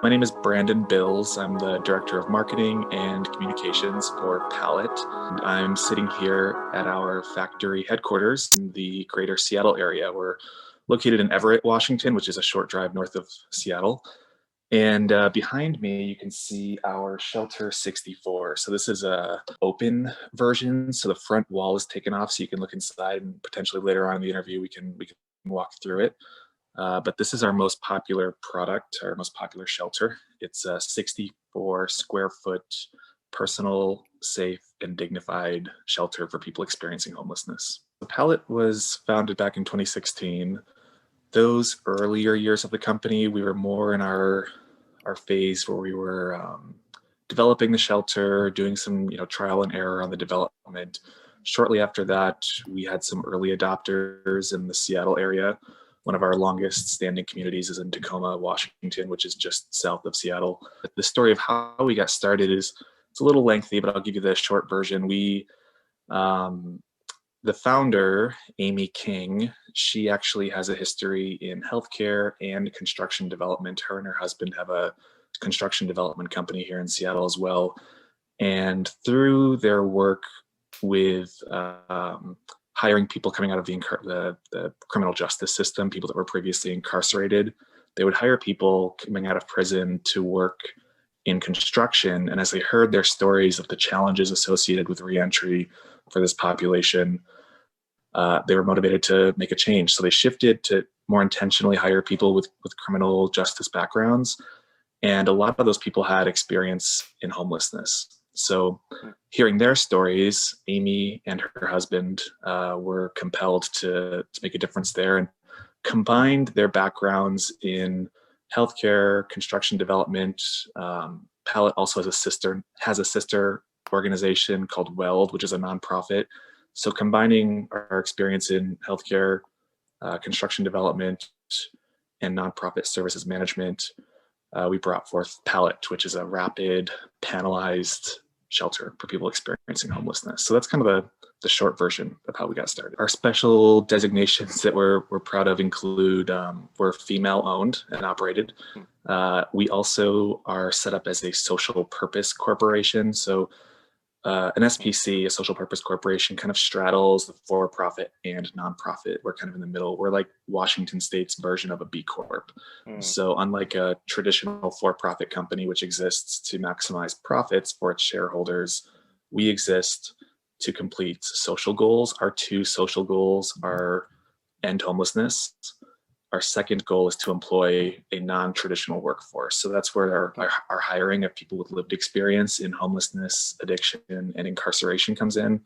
My name is Brandon Bills. I'm the Director of Marketing and Communications for Pallet. And I'm sitting here at our factory headquarters in the greater Seattle area. We're located in Everett, Washington, which is a short drive north of Seattle. And behind me, you can see our Shelter 64. So this is a open version. So the front wall is taken off so you can look inside, and potentially later on in the interview, we can walk through it. But this is our most popular product, our most popular shelter. It's a 64 square foot personal, safe, and dignified shelter for people experiencing homelessness. The Pallet was founded back in 2016. Those earlier years of the company, we were more in our phase where we were developing the shelter, doing some trial and error on the development. Shortly after that, we had some early adopters in the Seattle area. One of our longest standing communities is in Tacoma, Washington, which is just south of Seattle. The story of how we got started it's a little lengthy, but I'll give you the short version. The founder, Amy King, she actually has a history in healthcare and construction development. Her and her husband have a construction development company here in Seattle as well. And through their work with hiring people coming out of the criminal justice system, people that were previously incarcerated, they would hire people coming out of prison to work in construction. And as they heard their stories of the challenges associated with reentry for this population, they were motivated to make a change. So they shifted to more intentionally hire people with criminal justice backgrounds. And a lot of those people had experience in homelessness. So hearing their stories, Amy and her husband were compelled to make a difference there and combined their backgrounds in healthcare, construction development. Pallet also has a sister organization called Weld, which is a nonprofit. So combining our experience in healthcare, construction development, and nonprofit services management, we brought forth Pallet, which is a rapid, panelized shelter for people experiencing homelessness. So that's kind of the short version of how we got started. Our special designations that we're proud of include we're female owned and operated. We also are set up as a social purpose corporation. So an SPC, a social purpose corporation, kind of straddles the for-profit and nonprofit. We're kind of in the middle. We're like Washington State's version of a B Corp. So unlike a traditional for-profit company, which exists to maximize profits for its shareholders, we exist to complete social goals. Our two social goals are end homelessness. Our second goal is to employ a non-traditional workforce. So that's where our hiring of people with lived experience in homelessness, addiction, and incarceration comes in.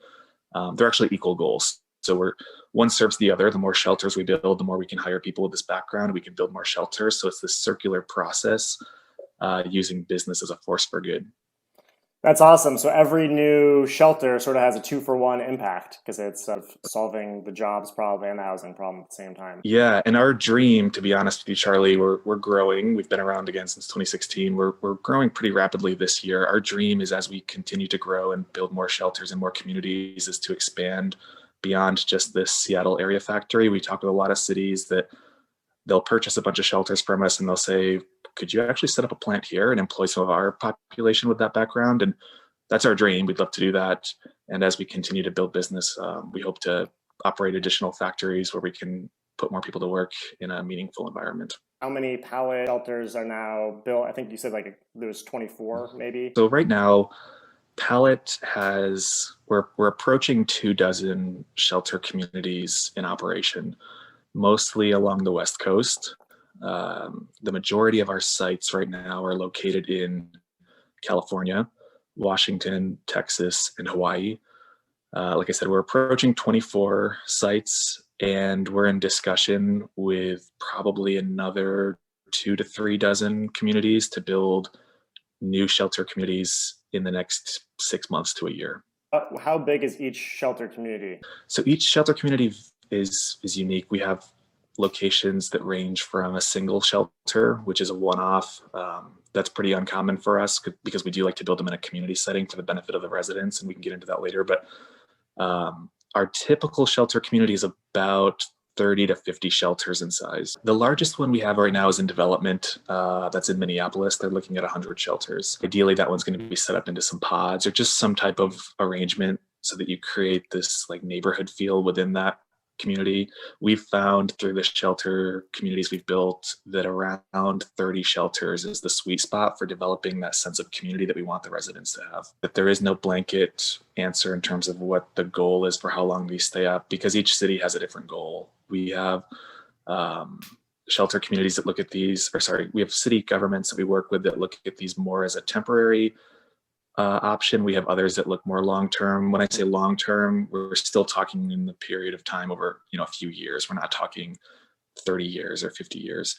They're actually equal goals. So one serves the other. The more shelters we build, the more we can hire people with this background. We can build more shelters. So it's this circular process using business as a force for good. That's awesome. So every new shelter sort of has a 2-for-1 impact because it's sort of solving the jobs problem and the housing problem at the same time. Yeah, and our dream, to be honest with you, Charlie, we're growing. We've been around again since 2016. We're growing pretty rapidly this year. Our dream is, as we continue to grow and build more shelters and more communities, is to expand beyond just this Seattle area factory. We talk with a lot of cities that they'll purchase a bunch of shelters from us and they'll say, could you actually set up a plant here and employ some of our population with that background? And that's our dream. We'd love to do that. And as we continue to build business, we hope to operate additional factories where we can put more people to work in a meaningful environment. How many Pallet shelters are now built? I think you said like there's 24 maybe. So right now, Pallet we're approaching 24 shelter communities in operation, mostly along the West Coast. The majority of our sites right now are located in California, Washington, Texas, and Hawaii. Like I said, we're approaching 24 sites, and we're in discussion with probably another 2 to 3 dozen communities to build new shelter communities in the next 6 months to a year. How big is each shelter community? So each shelter community is unique. We have locations that range from a single shelter, which is a one-off. That's pretty uncommon for us because we do like to build them in a community setting for the benefit of the residents, and we can get into that later. But our typical shelter community is about 30 to 50 shelters in size. The largest one we have right now is in development. That's in Minneapolis. They're looking at 100 shelters. Ideally, that one's going to be set up into some pods or just some type of arrangement so that you create this like neighborhood feel within that community. We've found through the shelter communities we've built that around 30 shelters is the sweet spot for developing that sense of community that we want the residents to have. That there is no blanket answer in terms of what the goal is for how long we stay up, because each city has a different goal. We have shelter communities that look at these, we have city governments that we work with that look at these more as a temporary option. We have others that look more long-term. When I say long-term, we're still talking in the period of time over, a few years. We're not talking 30 years or 50 years.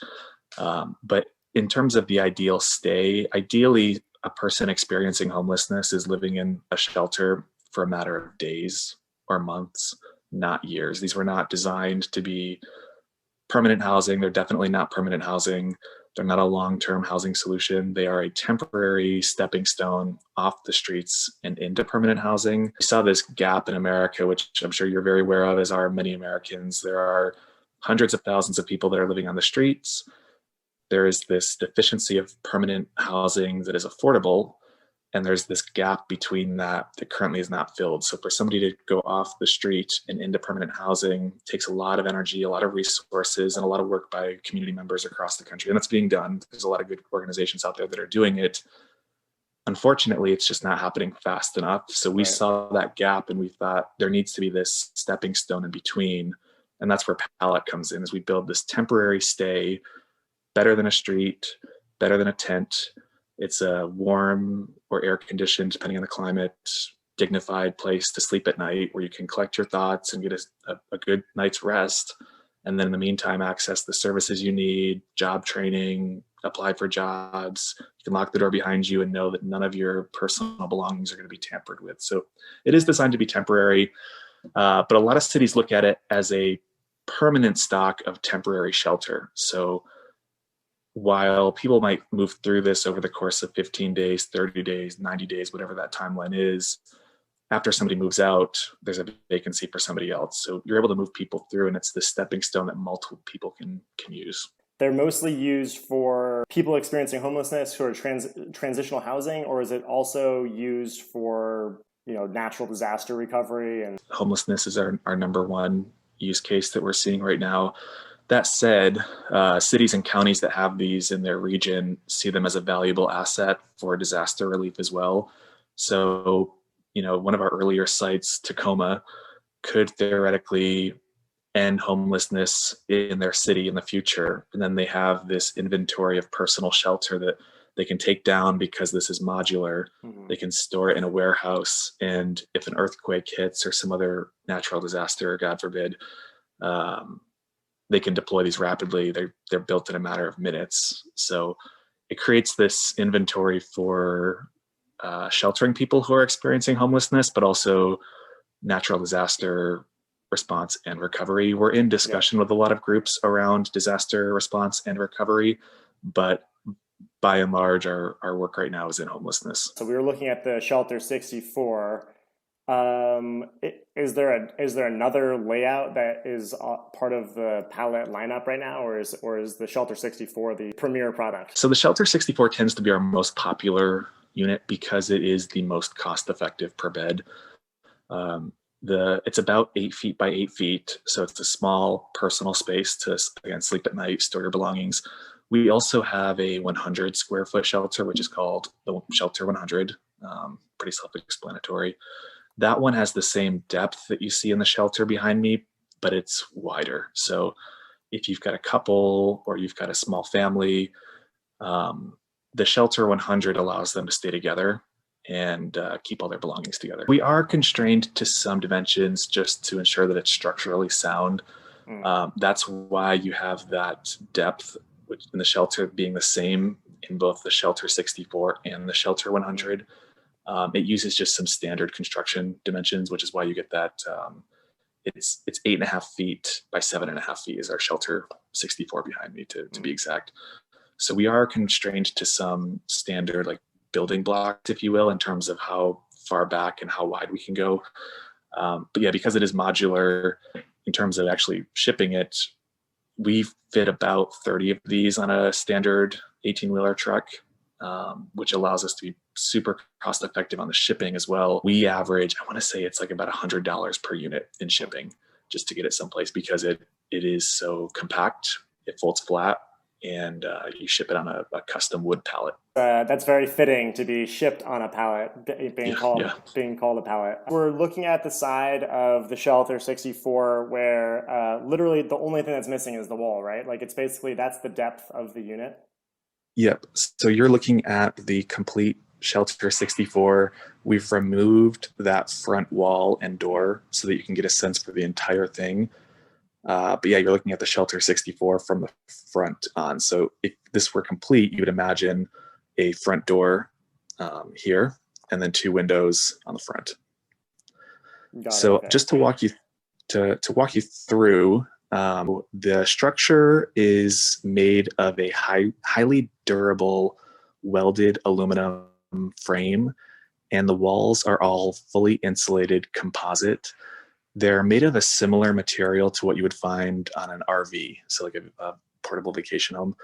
But in terms of the ideal stay, ideally, a person experiencing homelessness is living in a shelter for a matter of days or months, not years. These were not designed to be permanent housing. They're definitely not permanent housing. They're not a long-term housing solution. They are a temporary stepping stone off the streets and into permanent housing. We saw this gap in America, which I'm sure you're very aware of, as are many Americans. There are hundreds of thousands of people that are living on the streets. There is this deficiency of permanent housing that is affordable, and there's this gap between that currently is not filled. So for somebody to go off the street and into permanent housing takes a lot of energy, a lot of resources, and a lot of work by community members across the country. And that's being done. There's a lot of good organizations out there that are doing it. Unfortunately, it's just not happening fast enough. So we saw that gap and we thought there needs to be this stepping stone in between. And that's where Pallet comes in, as we build this temporary stay, better than a street, better than a tent. It's a warm or air conditioned, depending on the climate, dignified place to sleep at night where you can collect your thoughts and get a good night's rest. And then in the meantime, access the services you need, job training, apply for jobs. You can lock the door behind you and know that none of your personal belongings are going to be tampered with. So it is designed to be temporary, but a lot of cities look at it as a permanent stock of temporary shelter. So while people might move through this over the course of 15 days, 30 days, 90 days, whatever that timeline is, after somebody moves out, there's a vacancy for somebody else. So you're able to move people through, and it's the stepping stone that multiple people can use. They're mostly used for people experiencing homelessness who are transitional housing, or is it also used for, natural disaster recovery? And homelessness is our number one use case that we're seeing right now. That said, cities and counties that have these in their region see them as a valuable asset for disaster relief as well. So, one of our earlier sites, Tacoma, could theoretically end homelessness in their city in the future. And then they have this inventory of personal shelter that they can take down because this is modular. Mm-hmm. They can store it in a warehouse. And if an earthquake hits or some other natural disaster, God forbid, they can deploy these rapidly. They're built in a matter of minutes. So it creates this inventory for sheltering people who are experiencing homelessness, but also natural disaster response and recovery. We're in discussion with a lot of groups around disaster response and recovery, but by and large, our work right now is in homelessness. So we were looking at the Shelter 64. Is there another layout that is part of the Pallet lineup right now, or is the Shelter 64 the premier product? So the Shelter 64 tends to be our most popular unit because it is the most cost-effective per bed. It's about 8 feet by 8 feet, so it's a small personal space to, again, sleep at night, store your belongings. We also have a 100 square foot shelter, which is called the Shelter 100. Pretty self-explanatory. That one has the same depth that you see in the shelter behind me, but it's wider. So if you've got a couple or you've got a small family, the Shelter 100 allows them to stay together and keep all their belongings together. We are constrained to some dimensions just to ensure that it's structurally sound. That's why you have that depth, which in the shelter being the same in both the Shelter 64 and the Shelter 100. It uses just some standard construction dimensions, which is why you get that. It's 8.5 feet by 7.5 feet is our Shelter 64 behind me to be exact. So we are constrained to some standard like building blocks, if you will, in terms of how far back and how wide we can go. But yeah, because it is modular, in terms of actually shipping it, we fit about 30 of these on a standard 18-wheeler truck, which allows us to be super cost effective on the shipping as well. We average, I want to say it's like about $100 per unit in shipping just to get it someplace, because it is so compact, it folds flat, and you ship it on a custom wood pallet. That's very fitting to be shipped on a pallet, being called a pallet. We're looking at the side of the Shelter 64 where literally the only thing that's missing is the wall, right? Like it's basically, that's the depth of the unit. Yep. So you're looking at the complete Shelter 64. We've removed that front wall and door so that you can get a sense for the entire thing. But yeah, you're looking at the Shelter 64 from the front on. So if this were complete, you would imagine a front door here and then 2 windows on the front. So okay. Just to walk you through, the structure is made of a highly durable welded aluminum frame, and the walls are all fully insulated composite. They're made of a similar material to what you would find on an RV, so like a portable vacation home.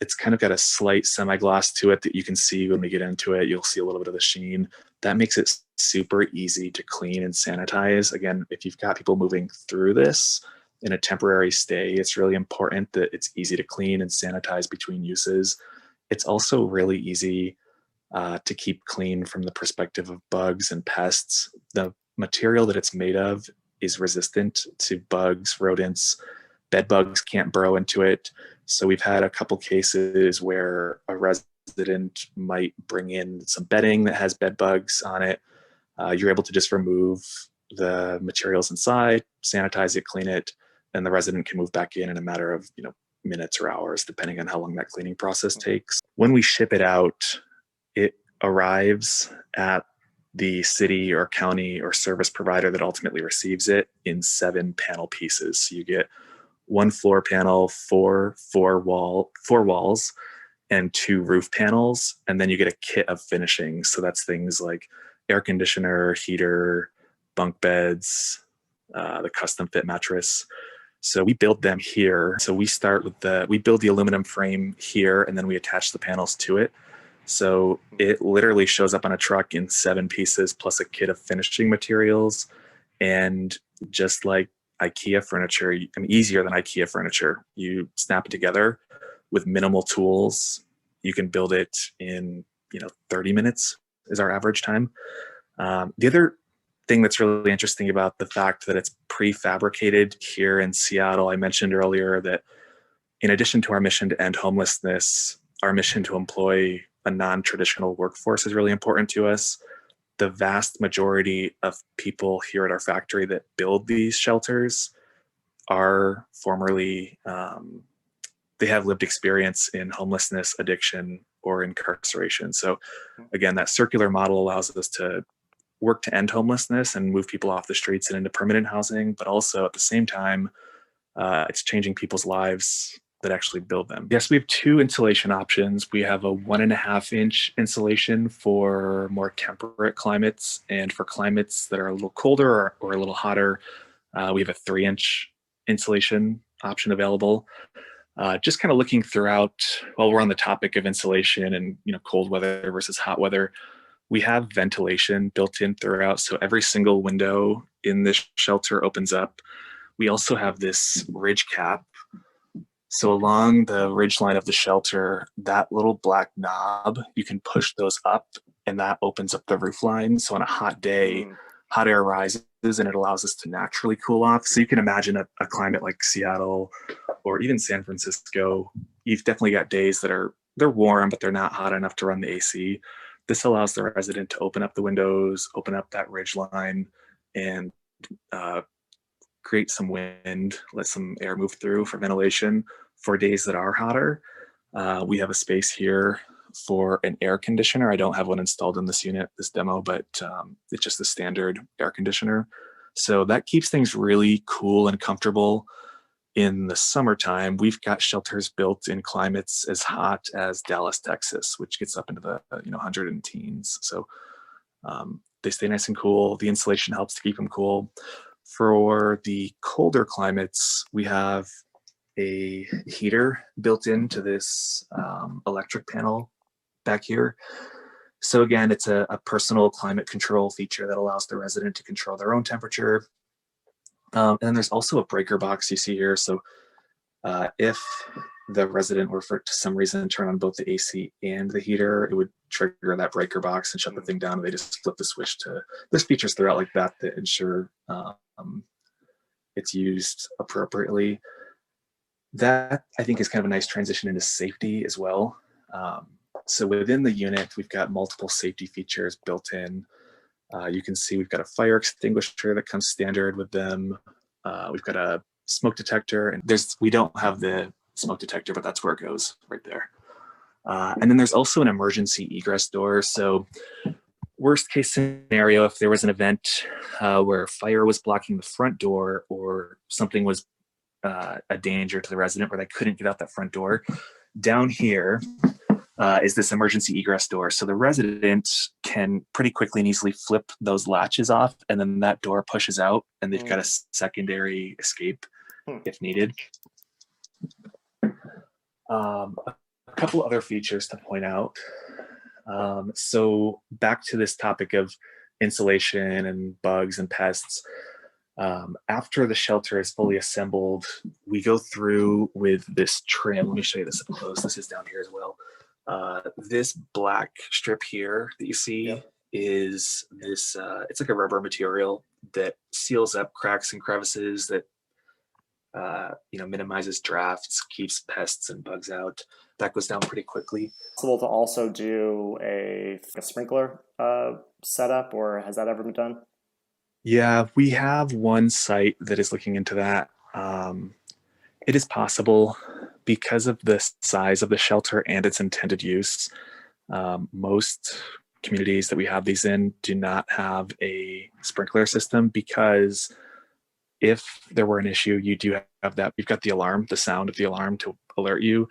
It's kind of got a slight semi-gloss to it that you can see when we get into it. You'll see a little bit of the sheen. That makes it super easy to clean and sanitize. Again, if you've got people moving through this in a temporary stay, it's really important that it's easy to clean and sanitize between uses. It's also really easy to keep clean from the perspective of bugs and pests. The material that it's made of is resistant to bugs, rodents. Bed bugs can't burrow into it. So we've had a couple cases where a resident might bring in some bedding that has bed bugs on it. You're able to just remove the materials inside, sanitize it, clean it, and the resident can move back in a matter of minutes or hours, depending on how long that cleaning process takes. When we ship it out, it arrives at the city or county or service provider that ultimately receives it in 7 panel pieces. So you get 1 floor panel, four walls, and 2 roof panels, and then you get a kit of finishings. So that's things like air conditioner, heater, bunk beds, the custom fit mattress. So we build them here. So we start with we build the aluminum frame here, and then we attach the panels to it. So it literally shows up on a truck in 7 pieces plus a kit of finishing materials. And just like IKEA furniture, easier than IKEA furniture, you snap it together with minimal tools. You can build it in 30 minutes is our average time. The other thing that's really interesting about the fact that it's prefabricated here in Seattle, I mentioned earlier that in addition to our mission to end homelessness, our mission to employ a non-traditional workforce is really important to us. The vast majority of people here at our factory that build these shelters are formerly, they have lived experience in homelessness, addiction, or incarceration. So again, that circular model allows us to work to end homelessness and move people off the streets and into permanent housing, but also at the same time, it's changing people's lives that actually build them. Yes, we have 2 insulation options. We have a 1.5-inch insulation for more temperate climates, and for climates that are a little colder or a little hotter, we have a 3-inch insulation option available. Just kind of looking throughout, while we're on the topic of insulation and cold weather versus hot weather, we have ventilation built in throughout. So every single window in this shelter opens up. We also have this ridge cap. So along the ridge line of the shelter, that little black knob, you can push those up and that opens up the roof line. So on a hot day, hot air rises and it allows us to naturally cool off. So you can imagine a climate like Seattle or even San Francisco. You've definitely got days that they're warm, but they're not hot enough to run the AC. This allows the resident to open up the windows, open up that ridge line, and create some wind, let some air move through for ventilation. For days that are hotter, we have a space here for an air conditioner. I don't have one installed in this unit, this demo, but it's just a standard air conditioner. So that keeps things really cool and comfortable. In the summertime, we've got shelters built in climates as hot as Dallas, Texas, which gets up into the 100 and teens. So they stay nice and cool. The insulation helps to keep them cool. For the colder climates, we have a heater built into this electric panel back here. So again, it's a personal climate control feature that allows the resident to control their own temperature. And then there's also a breaker box you see here. So if the resident were for some reason turn on both the AC and the heater, it would trigger that breaker box and shut the thing down, and they just flip the switch to. There's features throughout like that that ensure it's used appropriately. That I think is kind of a nice transition into safety as well. So within the unit, we've got multiple safety features built in. You can see we've got a fire extinguisher that comes standard with them. We've got a smoke detector, and we don't have the smoke detector, but that's where it goes right there. And then there's also an emergency egress door. So worst case scenario, if there was an event where fire was blocking the front door or something was a danger to the resident where they couldn't get out that front door, down here is this emergency egress door. So the resident can pretty quickly and easily flip those latches off, and then that door pushes out, and they've got a secondary escape if needed. A couple other features to point out. So back to this topic of insulation and bugs and pests. After the shelter is fully assembled, we go through with this trim. Let me show you this up close. This is down here as well. This black strip here that you see is this, it's like a rubber material that seals up cracks and crevices that, minimizes drafts, keeps pests and bugs out. That goes down pretty quickly. Possible to also do a sprinkler setup, or has that ever been done? Yeah, we have one site that is looking into that. It is possible because of the size of the shelter and its intended use. Most communities that we have these in do not have a sprinkler system, because if there were an issue, you do have that. You've got the alarm, the sound of the alarm to alert you,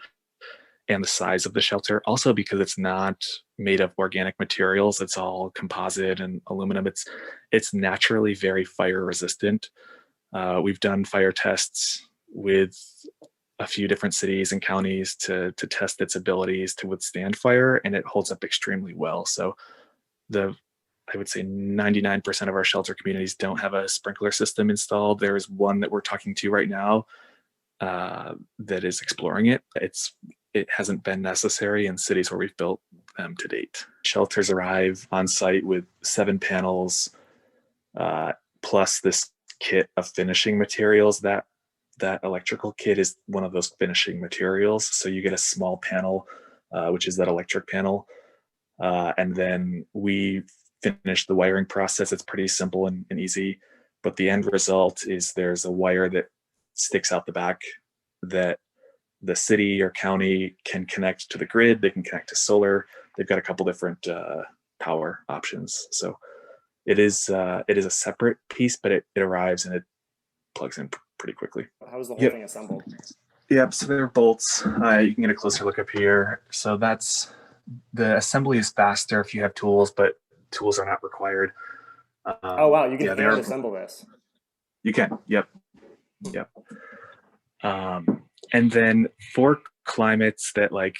and the size of the shelter. Also, because it's not made of organic materials, it's all composite and aluminum. It's naturally very fire resistant. We've done fire tests with a few different cities and counties to test its abilities to withstand fire, and it holds up extremely well. So I would say 99% of our shelter communities don't have a sprinkler system installed. There is one that we're talking to right now that is exploring it. It hasn't been necessary in cities where we've built them to date. Shelters arrive on site with 7 panels, plus this kit of finishing materials. That electrical kit is one of those finishing materials. So you get a small panel, which is that electric panel. And then we finish the wiring process. It's pretty simple and easy, but the end result is there's a wire that sticks out the back that the city or county can connect to the grid. They can connect to solar. They've got a couple different power options. So it is a separate piece, but it arrives and it plugs in pretty quickly. How is the whole thing assembled? Yep, so they're bolts. You can get a closer look up here. So the assembly is faster if you have tools, but tools are not required. Oh wow, you can hand assemble this. You can, yep. And then for climates that let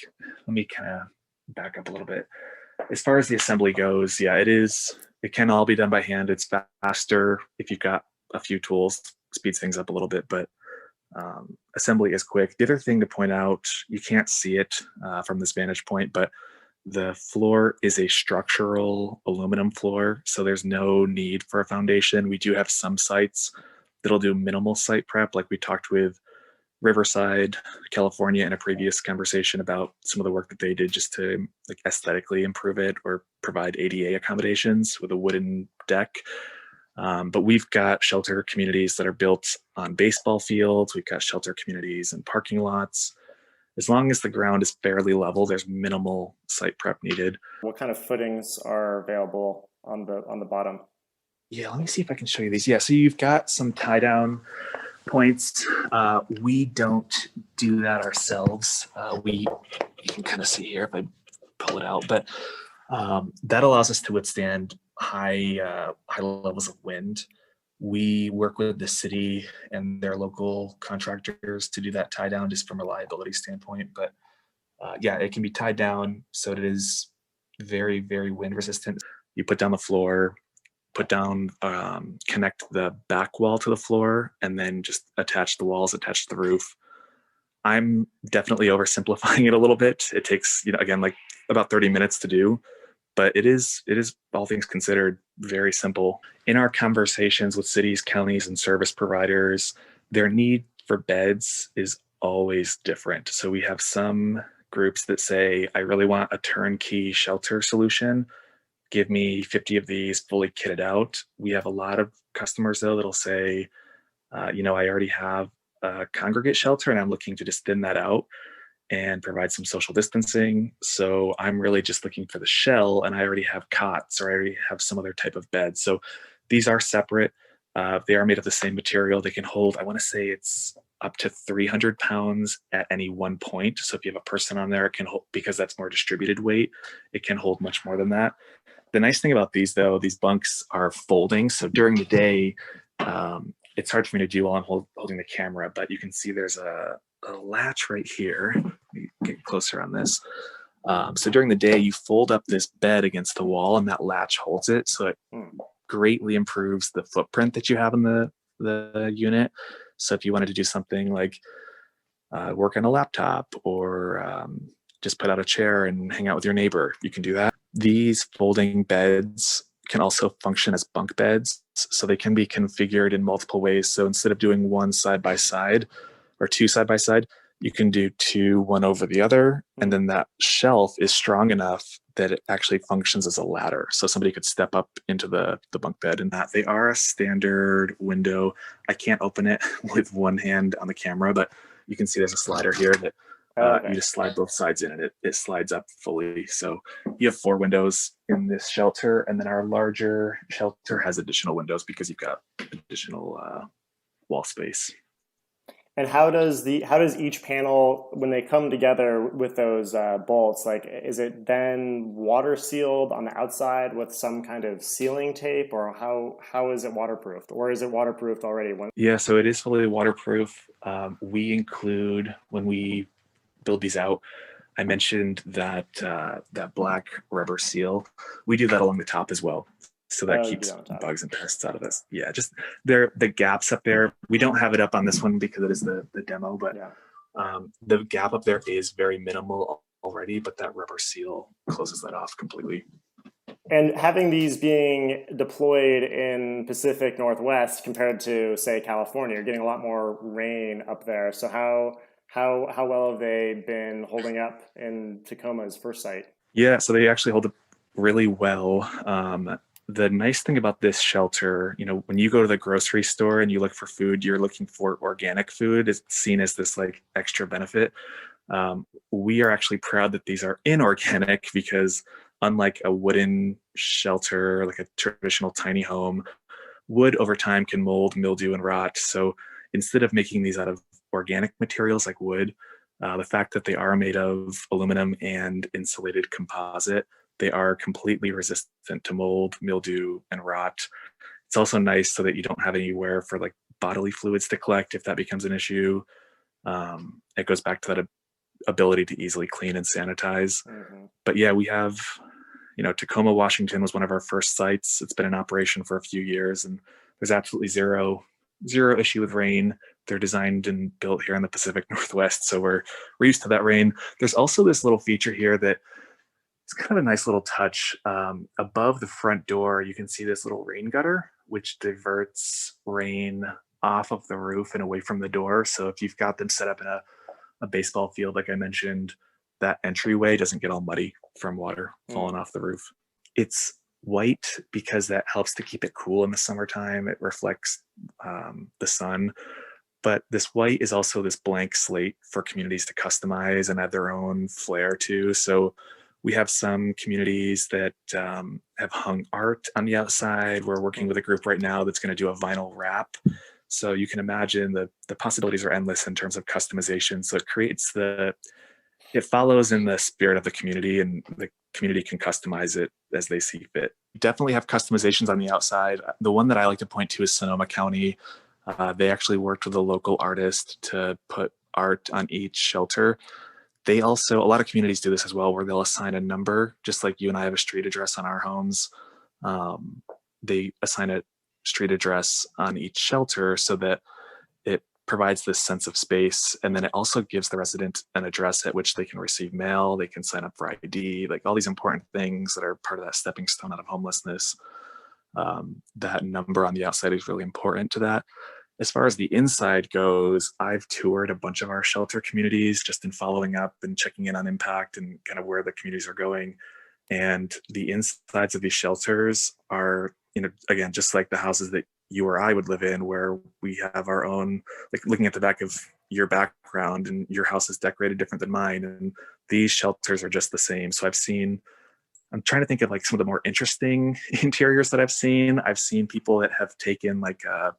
me kind of back up a little bit. As far as the assembly goes, it can all be done by hand. It's faster if you've got a few tools, speeds things up a little bit, but assembly is quick. The other thing to point out, you can't see it from this vantage point, but the floor is a structural aluminum floor, so there's no need for a foundation. We do have some sites that'll do minimal site prep, like we talked with Riverside, California, in a previous conversation about some of the work that they did just to aesthetically improve it or provide ADA accommodations with a wooden deck. But we've got shelter communities that are built on baseball fields. We've got shelter communities and parking lots. As long as the ground is fairly level, there's minimal site prep needed. What kind of footings are available on the bottom? Yeah, let me see if I can show you these. Yeah, so you've got some tie down points. We don't do that ourselves. You can kind of see here if I pull it out, but that allows us to withstand high levels of wind. We work with the city and their local contractors to do that tie down just from a liability standpoint. But yeah, it can be tied down so it is very, very wind resistant. You put down the floor, put down, connect the back wall to the floor, and then just attach the walls, attach the roof. I'm definitely oversimplifying it a little bit. It takes, again, like about 30 minutes to do, but it is all things considered very simple. In our conversations with cities, counties, and service providers, their need for beds is always different. So we have some groups that say, I really want a turnkey shelter solution. Give me 50 of these fully kitted out. We have a lot of customers though that'll say, I already have a congregate shelter and I'm looking to just thin that out and provide some social distancing. So I'm really just looking for the shell and I already have cots or I already have some other type of bed. So these are separate. They are made of the same material. They can hold, I want to say it's up to 300 pounds at any one point. So if you have a person on there, it can hold, because that's more distributed weight, it can hold much more than that. The nice thing about these though, these bunks are folding. So during the day, it's hard for me to do while I'm holding the camera, but you can see there's a latch right here. Let me get closer on this. So during the day, you fold up this bed against the wall and that latch holds it. So it greatly improves the footprint that you have in the unit. So if you wanted to do something like work on a laptop or just put out a chair and hang out with your neighbor, you can do that. These folding beds can also function as bunk beds. So they can be configured in multiple ways. So instead of doing one side by side or two side by side, you can do two, one over the other. And then that shelf is strong enough that it actually functions as a ladder. So somebody could step up into the bunk bed and that. They are a standard window. I can't open it with one hand on the camera, but you can see there's a slider here that you just slide both sides in and it slides up fully. So you have 4 windows in this shelter, and then our larger shelter has additional windows because you've got additional wall space. And how does each panel, when they come together with those bolts, like is it then water sealed on the outside with some kind of sealing tape, or how is it waterproofed, or is it waterproofed already? Yeah, so it is fully waterproof. We include, when we build these out, I mentioned that that black rubber seal. We do that along the top as well. So that keeps bugs and pests out of this. Yeah, just the gaps up there. We don't have it up on this one because it is the demo, but the gap up there is very minimal already, but that rubber seal closes that off completely. And having these being deployed in Pacific Northwest compared to, say, California, you're getting a lot more rain up there. So how well have they been holding up in Tacoma's first site? Yeah, so they actually hold up really well. The nice thing about this shelter, when you go to the grocery store and you look for food, you're looking for organic food. It's seen as this like extra benefit. We are actually proud that these are inorganic because unlike a wooden shelter, like a traditional tiny home, wood over time can mold, mildew, and rot. So instead of making these out of organic materials like wood, the fact that they are made of aluminum and insulated composite, they are completely resistant to mold, mildew, and rot. It's also nice so that you don't have anywhere for like bodily fluids to collect if that becomes an issue. It goes back to that ability to easily clean and sanitize. But yeah, we have, Tacoma, Washington was one of our first sites. It's been in operation for a few years and there's absolutely zero issue with rain. They're designed and built here in the Pacific Northwest, so we're used to that rain. There's also this little feature here that it's kind of a nice little touch. Above the front door, you can see this little rain gutter, which diverts rain off of the roof and away from the door. So if you've got them set up in a baseball field, like I mentioned, that entryway doesn't get all muddy from water falling off the roof. It's white because that helps to keep it cool in the summertime. It reflects the sun. But this white is also this blank slate for communities to customize and add their own flair to. So we have some communities that have hung art on the outside. We're working with a group right now that's going to do a vinyl wrap. So you can imagine the possibilities are endless in terms of customization. So it follows in the spirit of the community and community can customize it as they see fit. Definitely have customizations on the outside. The one that I like to point to is Sonoma County. They actually worked with a local artist to put art on each shelter. They also, a lot of communities do this as well, where they'll assign a number, just like you and I have a street address on our homes. They assign a street address on each shelter so that it provides this sense of space. And then it also gives the resident an address at which they can receive mail, they can sign up for ID, like all these important things that are part of that stepping stone out of homelessness. That number on the outside is really important to that. As far as the inside goes, I've toured a bunch of our shelter communities just in following up and checking in on impact and kind of where the communities are going. And the insides of these shelters are, again, just like the houses that you or I would live in, where we have our own, like looking at the back of your background and your house is decorated different than mine. And these shelters are just the same. So I'm trying to think of like some of the more interesting interiors that I've seen. I've seen people that have taken like a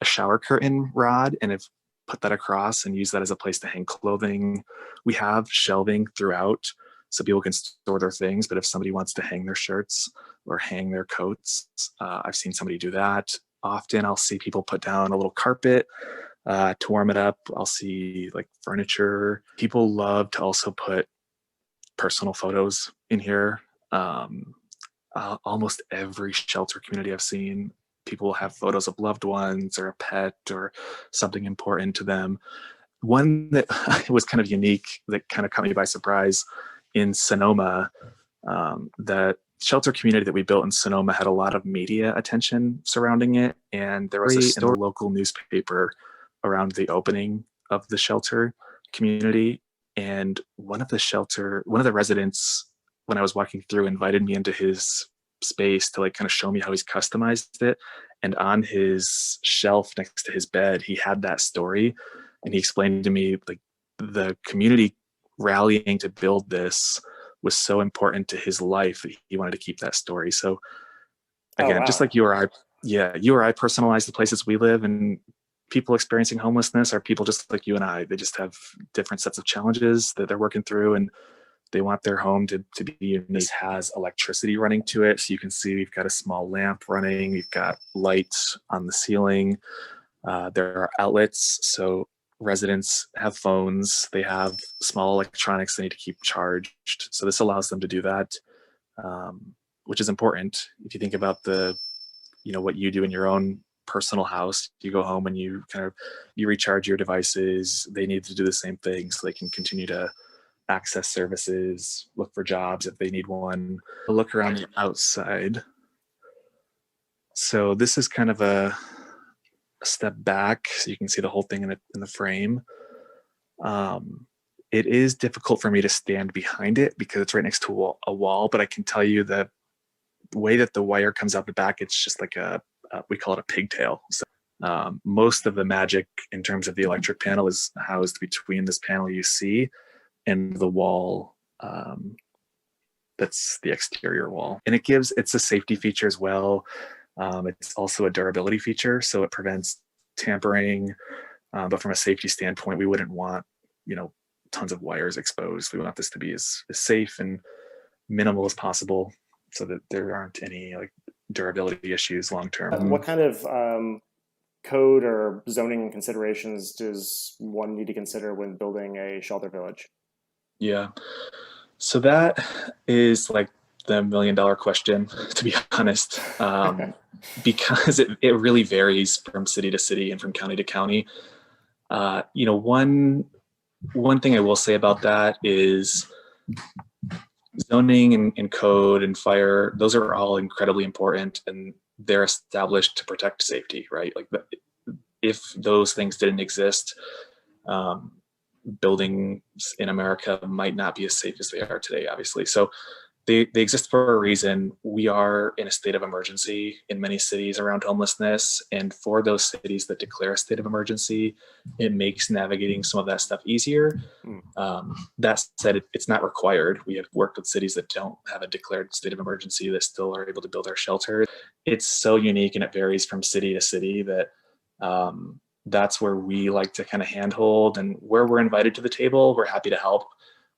shower curtain rod and have put that across and use that as a place to hang clothing. We have shelving throughout so people can store their things, but if somebody wants to hang their shirts or hang their coats, I've seen somebody do that. Often I'll see people put down a little carpet to warm it up. I'll see like furniture. People love to also put personal photos in here. Almost every shelter community I've seen, people have photos of loved ones or a pet or something important to them. One that was kind of unique that kind of caught me by surprise in Sonoma, that shelter community that we built in Sonoma had a lot of media attention surrounding it. And there was a story in the local newspaper around the opening of the shelter community. And one of the residents, when I was walking through, invited me into his space to like kind of show me how he's customized it. And on his shelf next to his bed, he had that story. And he explained to me like the community rallying to build this was so important to his life that he wanted to keep that story. So again, just like you or I personalize the places we live, and people experiencing homelessness are people just like you and I. They just have different sets of challenges that they're working through, and they want their home to be unique. This has electricity running to it. So you can see we've got a small lamp running. We've got lights on the ceiling. There are outlets. So residents have phones. They have small electronics they need to keep charged. So this allows them to do that, which is important. If you think about what you do in your own personal house, you go home and you recharge your devices. They need to do the same thing so they can continue to access services, look for jobs if they need one, look around the outside. So this is kind of a step back so you can see the whole thing in the frame. It is difficult for me to stand behind it because it's right next to a wall, but I can tell you that the way that the wire comes out the back, it's just like we call it a pigtail. So most of the magic in terms of the electric panel is housed between this panel you see and the wall that's the exterior wall. And it's a safety feature as well. It's also a durability feature, so it prevents tampering. But from a safety standpoint, we wouldn't want, tons of wires exposed. We want this to be as safe and minimal as possible so that there aren't any like durability issues long term. What kind of code or zoning considerations does one need to consider when building a shelter village? Yeah. So that is like the $1 million question, to be honest, because it really varies from city to city and from county to county. One thing I will say about that is zoning and code and fire, those are all incredibly important, and they're established to protect safety, right? Like if those things didn't exist, buildings in America might not be as safe as they are today, obviously. So they exist for a reason. We are in a state of emergency in many cities around homelessness. And for those cities that declare a state of emergency, it makes navigating some of that stuff easier. That said, it's not required. We have worked with cities that don't have a declared state of emergency that still are able to build their shelters. It's so unique and it varies from city to city that that's where we like to kind of handhold, and where we're invited to the table, we're happy to help.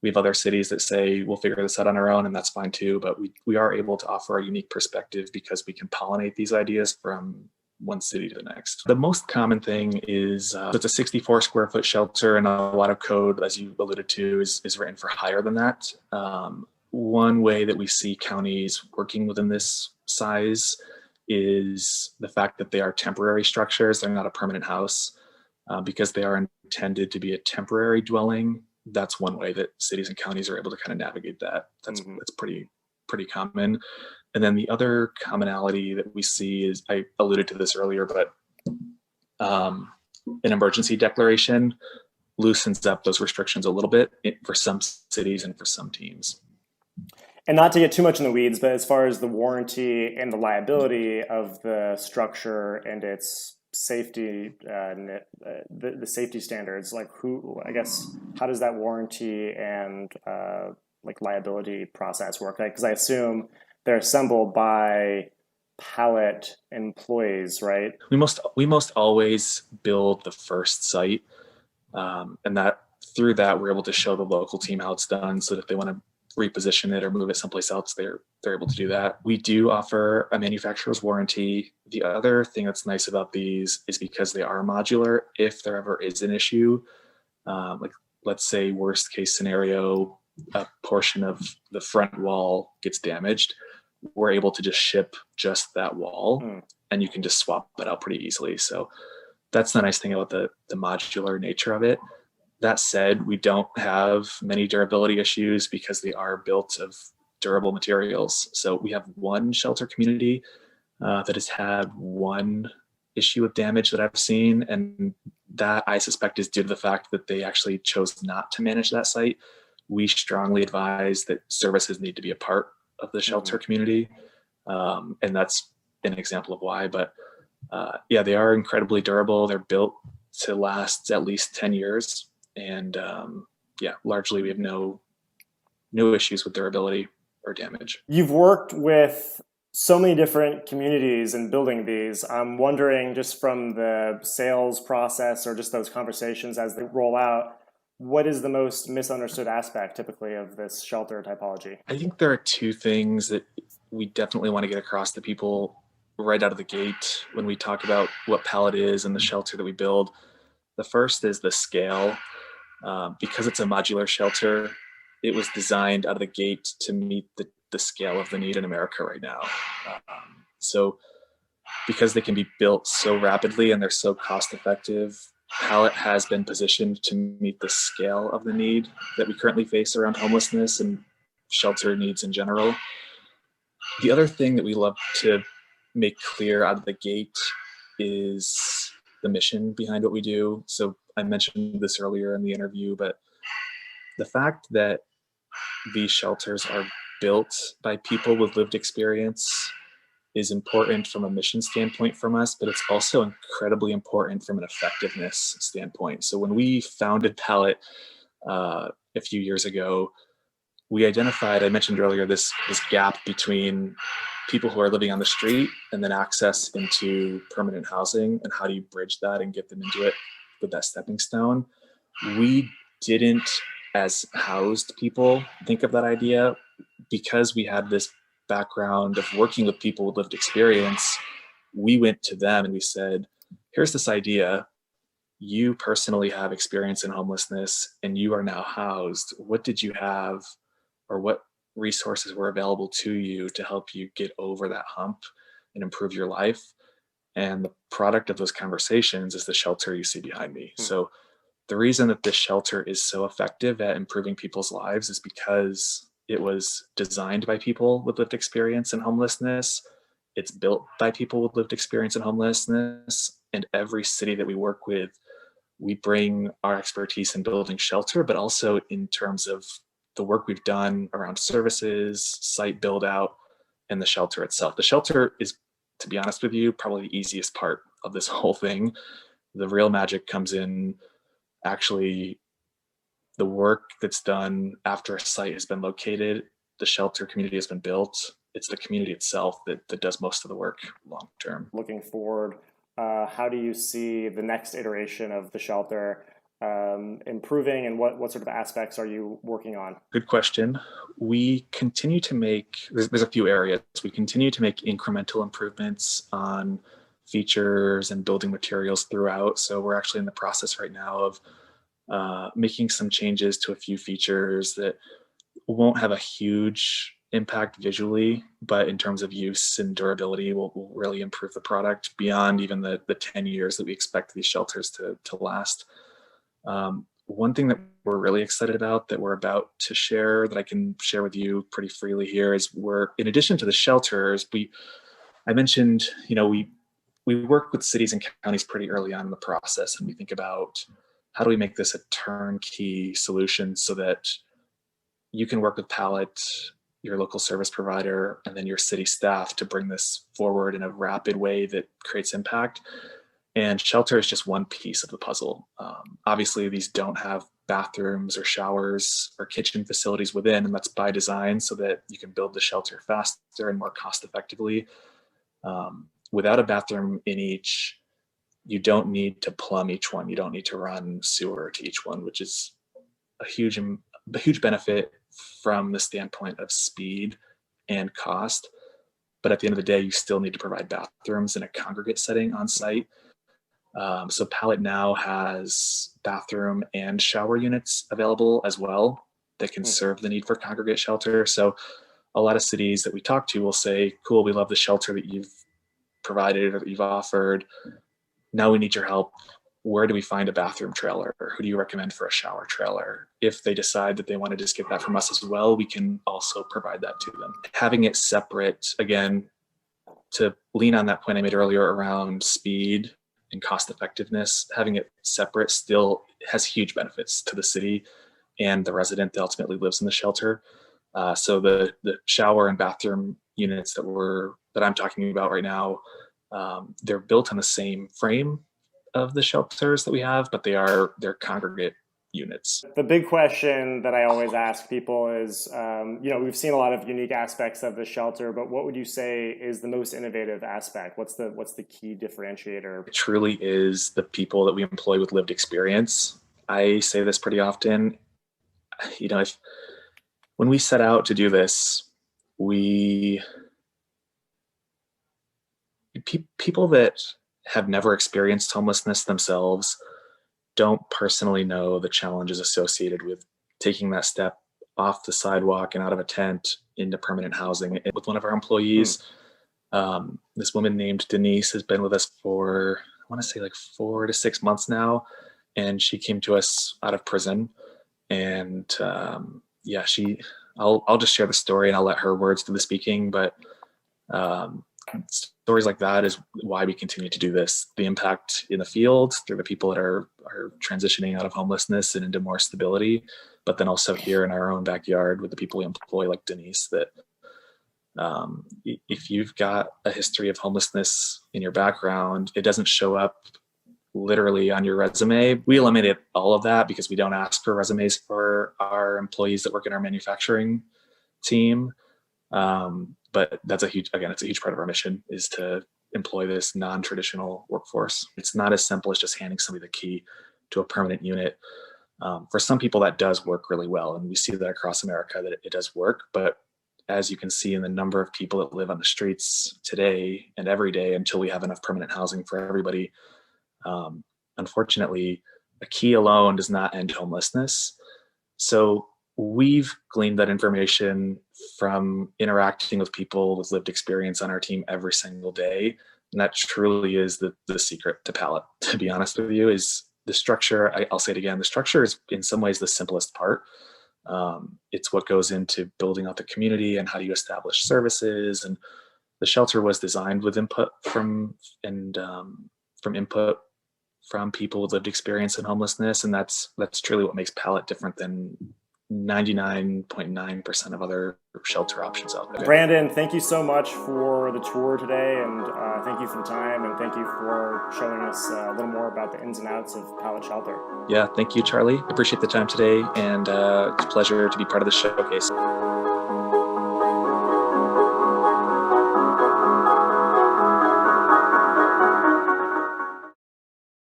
We have other cities that say we'll figure this out on our own, and that's fine too. But we are able to offer a unique perspective because we can pollinate these ideas from one city to the next. The most common thing is it's a 64 square foot shelter, and a lot of code, as you alluded to, is written for higher than that. One way that we see counties working within this size is the fact that they are temporary structures. They're not a permanent house. Because they are intended to be a temporary dwelling. That's one way that cities and counties are able to kind of navigate that. That's pretty common. And then the other commonality that we see is, I alluded to this earlier, but an emergency declaration loosens up those restrictions a little bit for some cities and for some teams. And not to get too much in the weeds, but as far as the warranty and the liability of the structure and its safety, the safety standards, like how does that warranty and like liability process work? Because I assume they're assembled by Pallet employees, right? We most always build the first site, and that through that we're able to show the local team how it's done, so that if they want to reposition it or move it someplace else, they're able to do that. We do offer a manufacturer's warranty. The other thing that's nice about these is because they are modular, if there ever is an issue, like let's say worst case scenario, a portion of the front wall gets damaged, we're able to just ship just that wall and you can just swap that out pretty easily. So that's the nice thing about the modular nature of it. That said, we don't have many durability issues because they are built of durable materials. So we have one shelter community that has had one issue of damage that I've seen, and that I suspect is due to the fact that they actually chose not to manage that site. We strongly advise that services need to be a part of the shelter community, and that's an example of why. But yeah, they are incredibly durable. They're built to last at least 10 years. And yeah, largely we have no issues with durability or damage. You've worked with so many different communities in building these. I'm wondering, just from the sales process or just those conversations as they roll out, what is the most misunderstood aspect typically of this shelter typology? I think there are two things that we definitely want to get across to people right out of the gate when we talk about what Pallet is and the shelter that we build. The first is the scale. Because it's a modular shelter, it was designed out of the gate to meet the scale of the need in America right now. So because they can be built so rapidly and they're so cost effective, Pallet has been positioned to meet the scale of the need that we currently face around homelessness and shelter needs in general. The other thing that we love to make clear out of the gate is the mission behind what we do. So I mentioned this earlier in the interview, but the fact that these shelters are built by people with lived experience is important from a mission standpoint from us, but it's also incredibly important from an effectiveness standpoint. So when we founded Pallet a few years ago, we identified, I mentioned earlier, this gap between people who are living on the street and then access into permanent housing, and how do you bridge that and get them into it with that stepping stone. We didn't, as housed people, think of that idea because we had this background of working with people with lived experience. We went to them and we said, here's this idea. You personally have experience in homelessness and you are now housed. What did you have, or what resources were available to you to help you get over that hump and improve your life? And the product of those conversations is the shelter you see behind me. So the reason that this shelter is so effective at improving people's lives is because it was designed by people with lived experience in homelessness. It's built by people with lived experience in homelessness. And every city that we work with, we bring our expertise in building shelter, but also in terms of the work we've done around services, site build out, and the shelter itself. The shelter is, to be honest with you, probably the easiest part of this whole thing. The real magic comes in actually the work that's done after a site has been located, the shelter community has been built. It's the community itself that does most of the work long term. Looking forward, how do you see the next iteration of the shelter improving, and what sort of aspects are you working on? Good question. We continue to make, there's a few areas. We continue to make incremental improvements on features and building materials throughout. So we're actually in the process right now of making some changes to a few features that won't have a huge impact visually, but in terms of use and durability will really improve the product beyond even the 10 years that we expect these shelters to last. One thing that we're really excited about that we're about to share, that I can share with you pretty freely here, is in addition to the shelters, I mentioned, we work with cities and counties pretty early on in the process, and we think about how do we make this a turnkey solution so that you can work with Pallet, your local service provider, and then your city staff to bring this forward in a rapid way that creates impact. And shelter is just one piece of the puzzle. Obviously, these don't have bathrooms or showers or kitchen facilities within, and that's by design so that you can build the shelter faster and more cost effectively. Without a bathroom in each, you don't need to plumb each one. You don't need to run sewer to each one, which is a huge benefit from the standpoint of speed and cost. But at the end of the day, you still need to provide bathrooms in a congregate setting on site. So Pallet now has bathroom and shower units available as well that can serve the need for congregate shelter. So a lot of cities that we talk to will say, cool, we love the shelter that you've provided or that you've offered. Now we need your help. Where do we find a bathroom trailer? Or who do you recommend for a shower trailer? If they decide that they want to just get that from us as well, we can also provide that to them. Having it separate, again, to lean on that point I made earlier around speed and cost effectiveness, having it separate still has huge benefits to the city and the resident that ultimately lives in the shelter. So the shower and bathroom units that I'm talking about right now, they're built on the same frame of the shelters that we have, but they're congregate units. The big question that I always ask people is, we've seen a lot of unique aspects of the shelter, but what would you say is the most innovative aspect? What's the key differentiator? It truly is the people that we employ with lived experience. I say this pretty often. When we set out to do this, people that have never experienced homelessness themselves don't personally know the challenges associated with taking that step off the sidewalk and out of a tent into permanent housing. With one of our employees, this woman named Denise has been with us for, I want to say like 4 to 6 months now. And she came to us out of prison. And I'll just share the story and I'll let her words do the speaking. But stories like that is why we continue to do this. The impact in the field through the people that are transitioning out of homelessness and into more stability, but then also here in our own backyard with the people we employ, like Denise, that if you've got a history of homelessness in your background, it doesn't show up literally on your resume. We eliminate all of that because we don't ask for resumes for our employees that work in our manufacturing team. But it's a huge part of our mission is to employ this non-traditional workforce. It's not as simple as just handing somebody the key to a permanent unit. For some people that does work really well. And we see that across America that it does work. But as you can see in the number of people that live on the streets today and every day until we have enough permanent housing for everybody, unfortunately, a key alone does not end homelessness. So we've gleaned that information from interacting with people with lived experience on our team every single day. And that truly is the secret to Pallet, to be honest with you, is the structure. I'll say it again, the structure is in some ways the simplest part. It's what goes into building out the community and how do you establish services. And the shelter was designed with input from people with lived experience in homelessness. And that's truly what makes Pallet different than 99.9% of other shelter options out there. Brandon, thank you so much for the tour today, and thank you for the time, and thank you for showing us a little more about the ins and outs of Pallet Shelter. Yeah, thank you, Charlie. Appreciate the time today, and it's a pleasure to be part of the showcase.